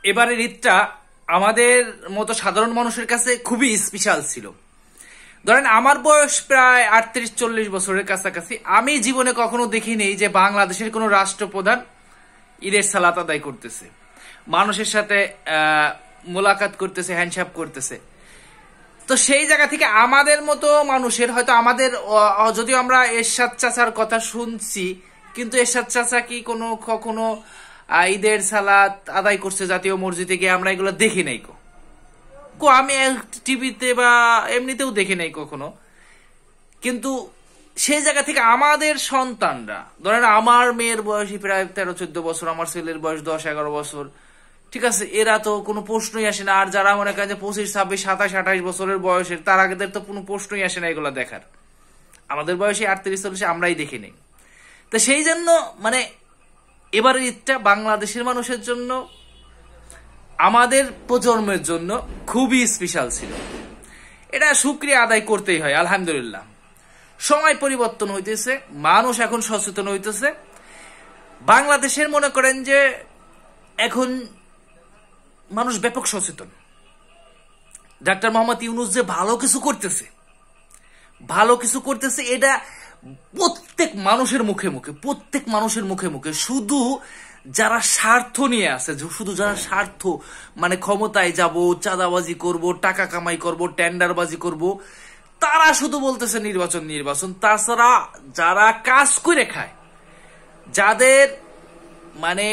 এবারের ঈদটা আমাদের মতো সাধারণ মানুষের কাছে খুবই স্পেশাল ছিল। ধরেন আমার বয়স প্রায় 38-40 বছরের কাছাকাছি। আমি জীবনে কখনো দেখিনি যে বাংলাদেশের কোনো রাষ্ট্রপ্রধান ঈদের সালাত আদায় করতেছে, মানুষের সাথে মোলাকাত করতেছে, হ্যান্ডশেক করতেছে। তো সেই জায়গা থেকে আমাদের মতো মানুষের হয়তো আমাদের যদিও আমরা এরশাদ চাচার কথা শুনছি, কিন্তু এরশাদ চাচা কি কখনো ঈদের সালাত আদায় করছে জাতীয় মসজিদে গিয়ে আমরা এগুলো দেখি নাই আমি টিভিতে বা এমনিতেও দেখি নাই কখনো। কিন্তু সেই জায়গা থেকে আমাদের সন্তানরা, ধরেন আমার মেয়ের বয়সী প্রায় 13-14 বছর, আমার ছেলের বয়স 10-11 বছর, ঠিক আছে, এরা তো কোনো প্রশ্নই আসে না। আর যারা মনে করেন যে 25, 26, 27, 28 বছরের বয়সের, তার আগেদের তো কোনো প্রশ্নই আসে না এগুলো দেখার। আমাদের বয়সে 38-40 আমরাই দেখি নেই। তো সেই জন্য মানে এবারের ঈদটা বাংলাদেশের মানুষের জন্য, আমাদের প্রজন্মের জন্য খুবই স্পেশাল ছিল। এটা শুকরিয়া আদায় করতেই হয়, আলহামদুলিল্লাহ। সময় পরিবর্তন হইতেছে, মানুষ এখন সচেতন হইতেছে। বাংলাদেশের মনে করেন যে এখন মানুষ ব্যাপক সচেতন। ডাক্তার মোহাম্মদ ইউনূস যে ভালো কিছু করতেছে এটা প্রত্যেক মানুষের মুখে মুখে। শুধু যারা স্বার্থ নিয়ে আছে, শুধু যারা স্বার্থ মানে ক্ষমতায় যাব, চাঁদাবাজি করব, টাকা কামাই করব, টেন্ডারবাজি করব, তারা শুধু বলতেছে নির্বাচন। তাছাড়া যারা কাজ করে খায়, যাদের মানে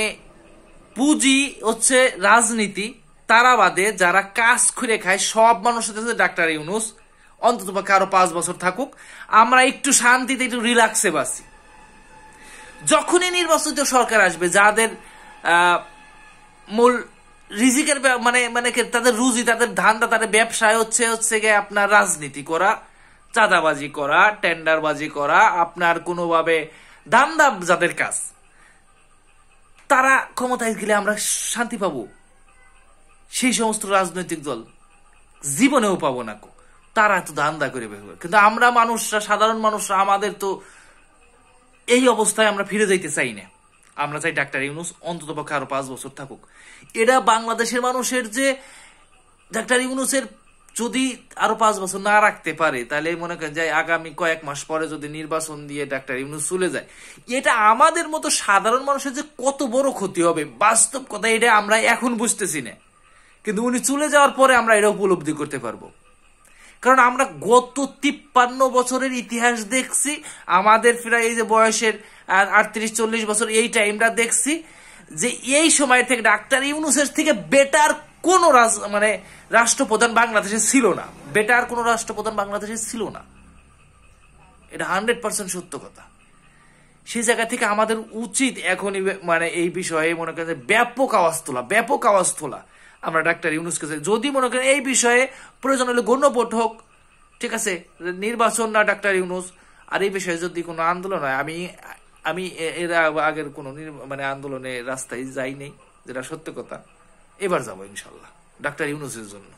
পুঁজি হচ্ছে রাজনীতি, তারা বাদে যারা কাজ করে খায় সব মানুষের কাছে ডাক্তার ইউনূস অন্তত পক্ষে আরো 5 বছর থাকুক, আমরা একটু শান্তিতে একটু রিল্যাক্সে বাঁচি। যখনই নির্বাচিত সরকার আসবে, যাদের মূল রিজিকের মানে তাদের রুজি, তাদের ধান্দা, তাদের ব্যবসায় হচ্ছে গিয়ে আপনার রাজনীতি করা, চাঁদাবাজি করা, টেন্ডারবাজি করা, আপনার কোনোভাবে ধান্দা যাদের কাজ, তারা ক্ষমতায় গেলে আমরা শান্তি পাবো? সেই সমস্ত রাজনৈতিক দল জীবনেও পাবো না। তারা তো ধান্দা করে বের হবে। কিন্তু আমরা মানুষরা, সাধারণ মানুষরা, আমাদের তো এই অবস্থায় আমরা ফিরে যাইতে চাই না। আমরা চাই ডাক্তার ইউনূস অন্তত পক্ষে আরো 5 বছর থাকুক। এটা বাংলাদেশের মানুষের যে ডাক্তার ইউনূসের যদি আরো 5 বছর না রাখতে পারে, তাহলে মনে করেন যে আগামী কয়েক মাস পরে যদি নির্বাচন দিয়ে ডাক্তার ইউনূস চলে যায়, এটা আমাদের মতো সাধারণ মানুষের যে কত বড় ক্ষতি হবে, বাস্তব কথা এটা আমরা এখন বুঝতেছি না। কিন্তু উনি চলে যাওয়ার পরে আমরা এটা উপলব্ধি করতে পারবো। কারণ আমরা গত 53 বছরের ইতিহাস দেখছি, আমাদের প্রায় এই যে বয়সের 38-40 বছর, এই টাইমটা দেখছি যে এই সময় থেকে ডাক্তার ইউনূসের থেকে বেটার কোন রাষ্ট্রপ্রধান বাংলাদেশে ছিল না। এটা 100% সত্য কথা। সেই জায়গা থেকে আমাদের উচিত এখনই এই বিষয়ে মনে করেন ব্যাপক আওয়াজ তোলা। আমরা ডাক্তার ইউনূসকে যদি মনে করেন এই বিষয়ে প্রয়োজন হলে গণভোট হোক, ঠিক আছে, নির্বাচন না ডাক্তার ইউনূস। আর এই বিষয়ে যদি কোনো আন্দোলন হয়, আমি এর আগের কোনো আন্দোলনে রাস্তায় যাইনি, যেটা সত্য কথা। এবার যাবো ইনশাল্লাহ ডাক্তার ইউনূসের জন্য।